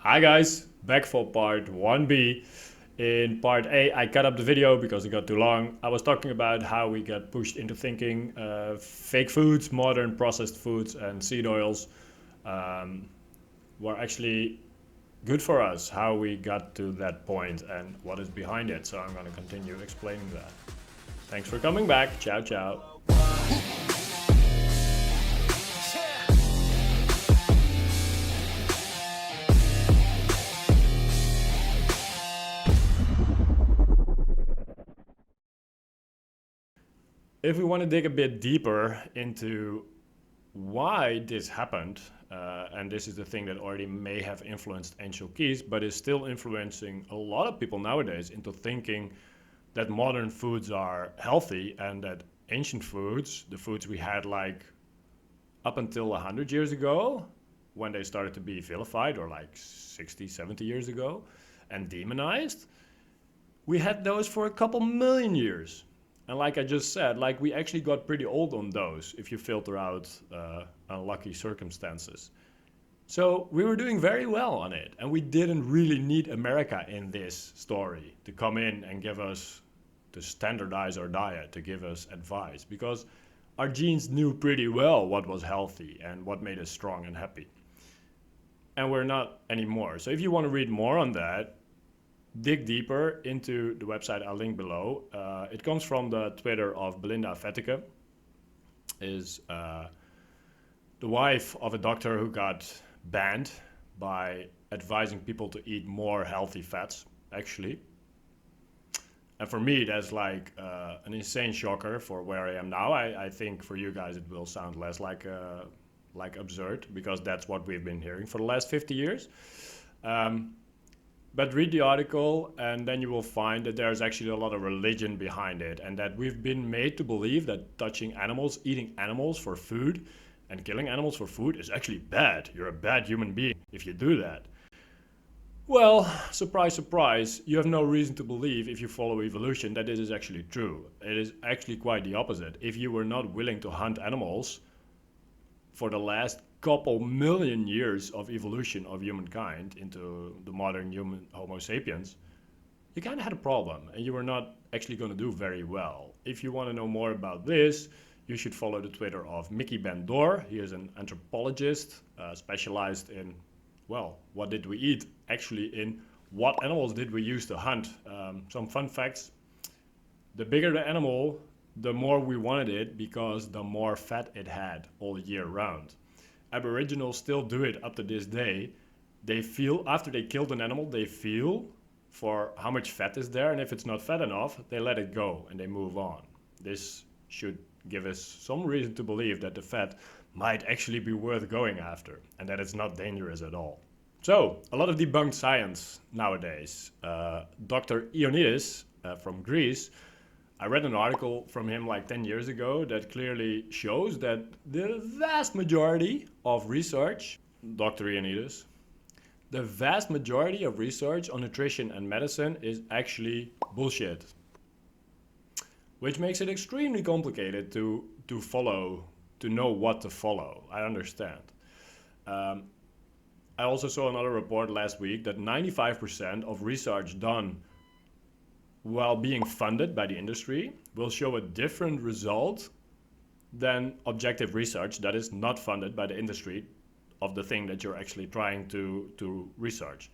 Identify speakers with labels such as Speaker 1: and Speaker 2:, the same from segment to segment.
Speaker 1: Hi guys, back for part 1b. In part A, I cut up the video because it got too long. I was talking about how we got pushed into thinking fake foods, modern processed foods, and seed oils um, were actually good for us, how we got to that point and what is behind it. So I'm going to continue explaining that. Thanks for coming back. Ciao, ciao. If we want to dig a bit deeper into why this happened, and this is the thing that already may have influenced ancient keys, but is still influencing a lot of people nowadays into thinking that modern foods are healthy and that ancient foods, the foods we had like up until 100 years ago, when they started to be vilified, or like 60, 70 years ago, and demonized, we had those for a couple million years. And like I just said, like we actually got pretty old on those if you filter out unlucky circumstances. So we were doing very well on it, and we didn't really need America in this story to come in and give us, to standardize our diet, to give us advice, because our genes knew pretty well what was healthy and what made us strong and happy. And we're not anymore. So if you want to read more on that, dig deeper into the website I'll link below. It comes from the Twitter of Belinda Vetteke, is the wife of a doctor who got banned by advising people to eat more healthy fats, actually. And for me, that's like an insane shocker for where I am now. I think for you guys it will sound less like absurd, because that's what we've been hearing for the last 50 years. But read the article, and then you will find that there's actually a lot of religion behind it, and that we've been made to believe that touching animals, eating animals for food, and killing animals for food is actually bad. You're a bad human being if you do that. Well, surprise, surprise, you have no reason to believe, if you follow evolution, that this is actually true. It is actually quite the opposite. If you were not willing to hunt animals for the last couple million years of evolution of humankind into the modern human Homo sapiens, you kind of had a problem and you were not actually going to do very well. If you want to know more about this, you should follow the Twitter of Mickey Ben-Dor. He is an anthropologist specialized in, well, what did we eat? Actually, in what animals did we use to hunt? Some fun facts. The bigger the animal, the more we wanted it, because the more fat it had all year round. Aboriginals still do it up to this day. They feel, after they killed an animal, they feel for how much fat is there, and if it's not fat enough, they let it go and they move on. This should give us some reason to believe that the fat might actually be worth going after, and that it's not dangerous at all. So, a lot of debunked science nowadays. Dr Ioannidis from Greece, I read an article from him like 10 years ago that clearly shows that the vast majority of research, Dr. Ioannidis, the vast majority of research on nutrition and medicine is actually bullshit. Which makes it extremely complicated to follow, to know what to follow. I understand. I also saw another report last week that 95% of research done while being funded by the industry will show a different result than objective research that is not funded by the industry of the thing that you're actually trying to research.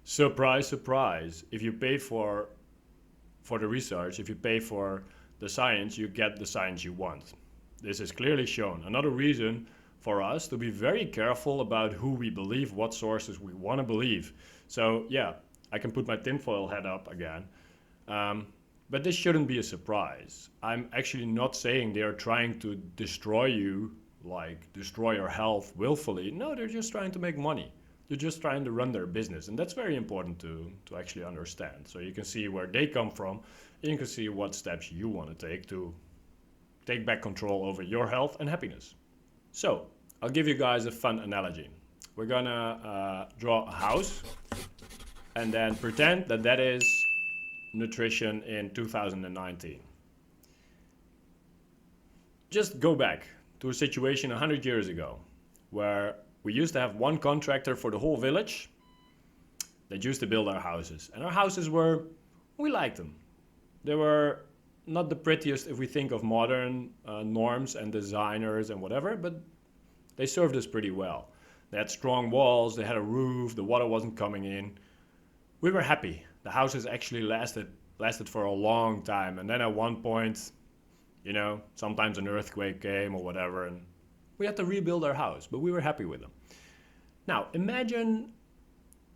Speaker 1: Surprise, surprise. If you pay for the research, if you pay for the science, you get the science you want. This is clearly shown. Another reason for us to be very careful about who we believe, what sources we want to believe. So yeah, I can put my tinfoil hat up again. But this shouldn't be a surprise. I'm actually not saying they are trying to destroy you, like destroy your health willfully. No, they're just trying to make money. They're just trying to run their business. And that's very important to actually understand. So you can see where they come from, and you can see what steps you want to take back control over your health and happiness. So I'll give you guys a fun analogy. We're gonna draw a house and then pretend that that is nutrition in 2019. Just go back to a situation 100 years ago where we used to have one contractor for the whole village, that used to build our houses. And our houses were, we liked them. They were not the prettiest if we think of modern norms and designers and whatever, but they served us pretty well. They had strong walls, they had a roof, the water wasn't coming in. We were happy. The houses actually lasted for a long time. And then at one point, sometimes an earthquake came or whatever, and we had to rebuild our house, but we were happy with them. Now, imagine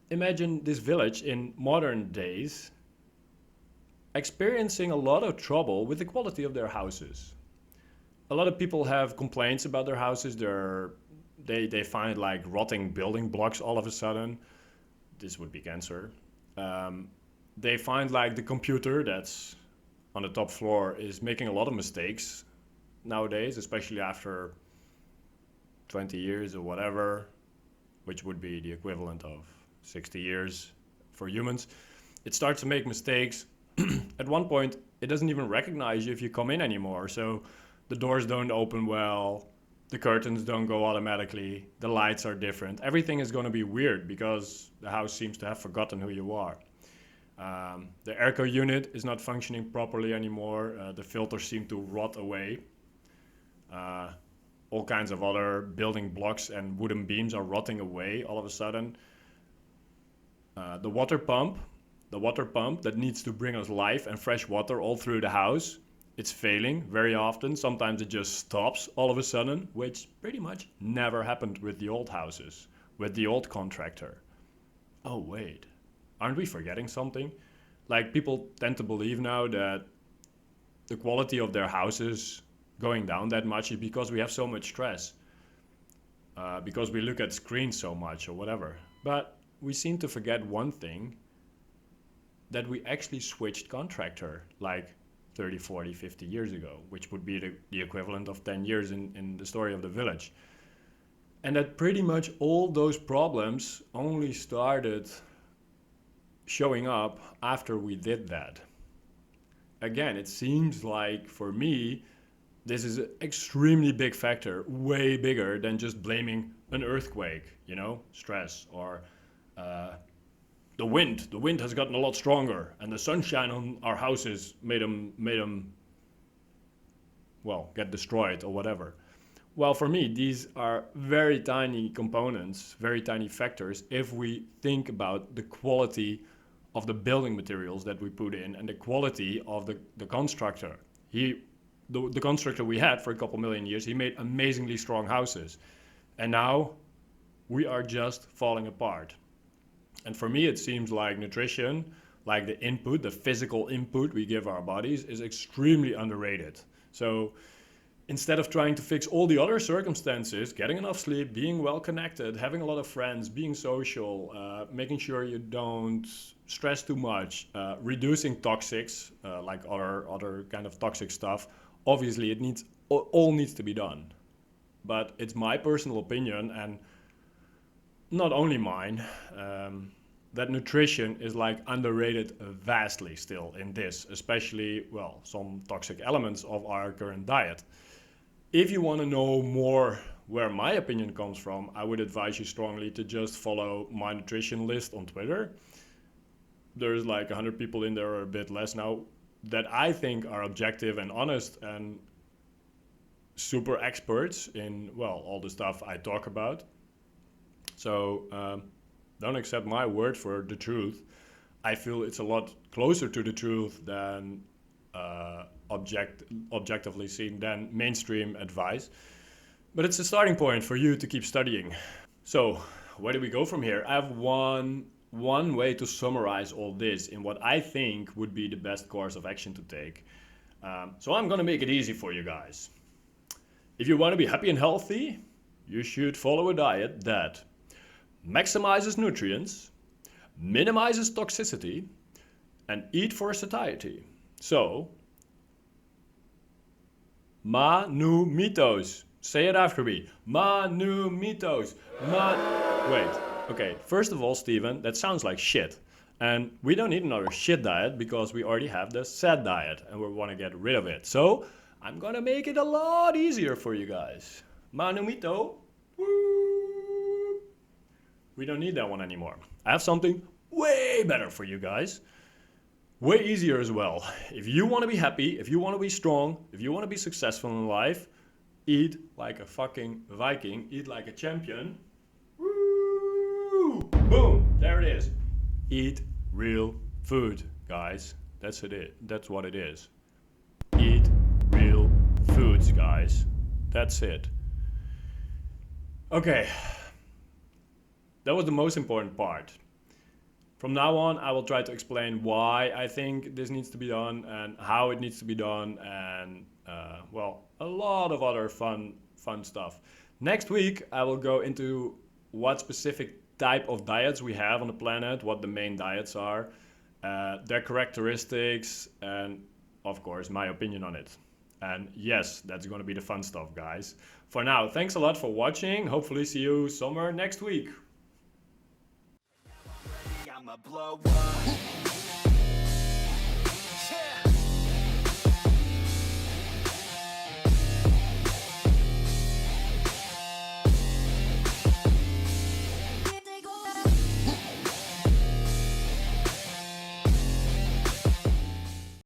Speaker 1: this village in modern days experiencing a lot of trouble with the quality of their houses. A lot of people have complaints about their houses. They find like rotting building blocks all of a sudden. This would be cancer. They find like the computer that's on the top floor is making a lot of mistakes nowadays, especially after 20 years or whatever, which would be the equivalent of 60 years for humans. It starts to make mistakes. At one point, it doesn't even recognize you if you come in anymore. So the doors don't open well, the curtains don't go automatically, the lights are different. Everything is going to be weird because the house seems to have forgotten who you are. The airco unit is not functioning properly anymore. The filters seem to rot away. All kinds of other building blocks and wooden beams are rotting away all of a sudden. The water pump that needs to bring us life and fresh water all through the house, it's failing very often. Sometimes it just stops all of a sudden, which pretty much never happened with the old houses, with the old contractor. Oh wait, aren't we forgetting something? Like, people tend to believe now that the quality of their houses going down that much is because we have so much stress, because we look at screens so much or whatever. But we seem to forget one thing, that we actually switched contractor like 30, 40, 50 years ago, which would be the equivalent of 10 years in the story of the village. And that pretty much all those problems only started showing up after we did that. Again, it seems like, for me, this is an extremely big factor, way bigger than just blaming an earthquake, stress, or the wind. The wind has gotten a lot stronger, and the sunshine on our houses made them, well, get destroyed or whatever. Well, for me, these are very tiny components, very tiny factors, if we think about the quality of the building materials that we put in and the quality of the constructor. The constructor we had for a couple million years, he made amazingly strong houses. And now we are just falling apart. And for me, it seems like nutrition, like the input, the physical input we give our bodies, is extremely underrated. So instead of trying to fix all the other circumstances, getting enough sleep, being well connected, having a lot of friends, being social, making sure you don't stress too much, reducing toxics, like other kind of toxic stuff, obviously it all needs to be done. But it's my personal opinion, and not only mine, that nutrition is like underrated vastly still in this, especially, well, some toxic elements of our current diet. If you want to know more where my opinion comes from, I would advise you strongly to just follow my nutrition list on Twitter. There's like 100 people in there, or a bit less now, that I think are objective and honest and super experts in, well, all the stuff I talk about. So don't accept my word for the truth. I feel it's a lot closer to the truth than objectively seen than mainstream advice. But it's a starting point for you to keep studying. So where do we go from here? I have one way to summarize all this in what I think would be the best course of action to take. So I'm going to make it easy for you guys. If you want to be happy and healthy, you should follow a diet that maximizes nutrients, minimizes toxicity, and eat for satiety. So, manu mitos. Say it after me. Manu mitos. Wait. Okay, first of all, Steven, that sounds like shit. And we don't need another shit diet because we already have the sad diet and we want to get rid of it. So, I'm gonna make it a lot easier for you guys. Manu mito. Woo. We don't need that one anymore. I have something way better for you guys. Way easier as well. If you want to be happy, if you want to be strong, if you want to be successful in life, eat like a fucking Viking, eat like a champion. Woo! Boom, there it is. Eat real food, guys. That's it. That's what it is. Eat real foods, guys. That's it. Okay. That was the most important part. From now on, I will try to explain why I think this needs to be done and how it needs to be done, and well, a lot of other fun stuff. Next week, I will go into what specific type of diets we have on the planet, what the main diets are, their characteristics, and of course, my opinion on it. And yes, that's going to be the fun stuff, guys. For now, thanks a lot for watching. Hopefully see you somewhere next week. I'ma blow up.